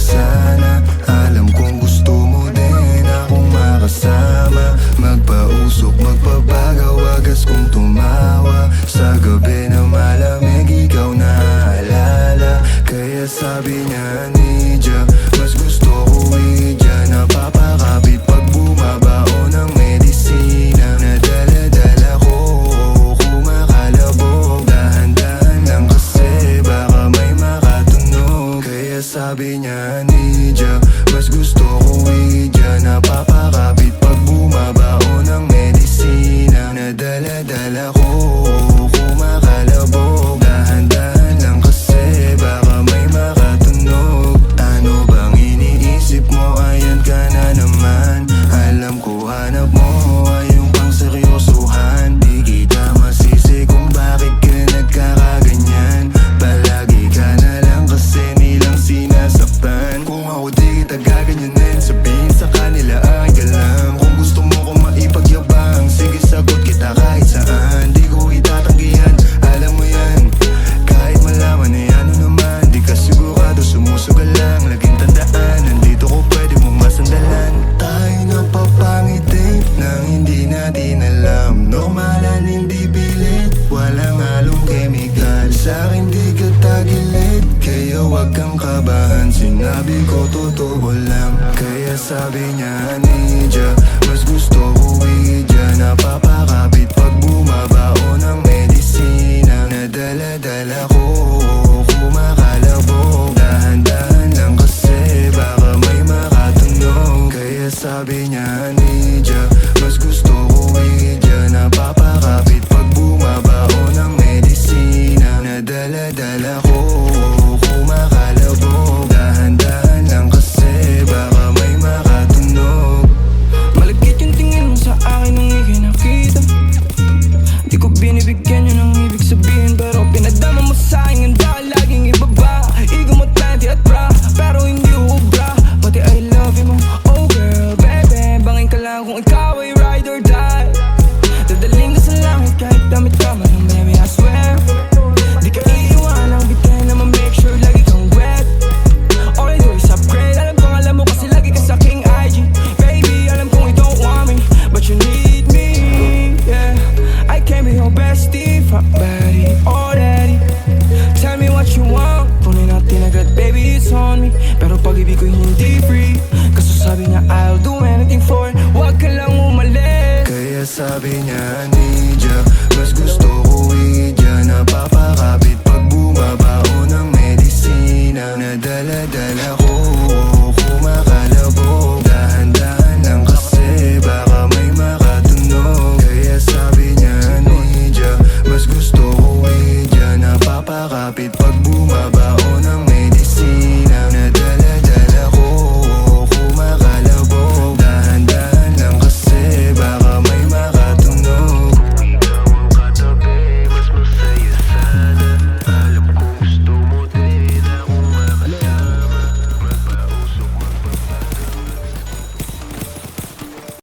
sana. Alam kong gusto mo din akong makasama. Magpausok, magpabagaw, wagas kong tumawa. Sa gabi na malamig, ikaw naaalala. Kaya sabi niya, Nidya, mas gusto ko Idya. Napapakapit pag bumabao ng medisina. Nadala-dala ko, kumakalabog. Dahan-dahan lang kasi baka may makatunog. Kaya sabi niya, Nidya, mas gusto ko Idya. Napapakapit pag bumabao ng medisina. Nadala-dala ko, kumakalabog. Dahan-dahan lang kasi baka may makatunog. Ano bang iniisip mo? Ayan ka na naman. Alam ko hanap mo ay yung pang seryosohan. Di kita masisi kung bakit ka nagkakaganyan. Palagi ka na lang kasi nilang sinasaktan. Kung ako di kita gaganyanin, sabihin sa kanila ay ka lang. Kung gusto mo kong maipagyabang, sige sagot kita kahit saan. Di ko itatanggihan, alam mo yan. Kahit malaman ay ano naman, di ka sigurado, sumusugal lang. Laging tandaan, nandito ko pwede mong masandalan. Tayo napapangiti nang hindi natin alam. Normalan, hindi pilit, walang halong kemikal. Sa'kin di ka tagilid, kaya wag kang kabahan. Sinabi ko totoo lang. Kaya sabi niya, Nidya, mas gusto ko Idya. Napapakapit pag bumabao ng medisina. Nadala-dala ko, kumakalabog. Dahan-dahan lang kasi baka may makatunog. Kaya sabi niya, Nidya, mas gusto ko Idya. Napapakapit pag bumabao ng medisina. Nadala-dala ko, kumakalabog. Dahan-dahan lang kasi baka may makatunog. Malagkit yung tingin mo sa akin nung ika'y nakita. Di ko binibigyan yun ang ibig sabihin, pero pinagdama mo sa'kin ang dahil laging ibaba. Ego mo, tanti at bra, pero hindi ubra. Pati I love you mo, oh girl, baby. Bangin ka lang kung ikaw ay ride or die. Dadaling ka sa langit kahit damit ka man, baby, I swear. Di ka iiwan ang bitin na ma-make sure lagi kang wet. All I do is upgrade, alam kong alam mo kasi lagi ka sa aking IG. Baby, alam kong you don't want me, but you need me, yeah. I can't be your bestie, fuck buddy, or daddy. Tell me what you want, kunin natin agad, baby, it's on me. Pero pag-ibig ko hindi free, kaso sabi niya I'll do anything for it. Huwag ka lang umalis. Kaya sabi niya,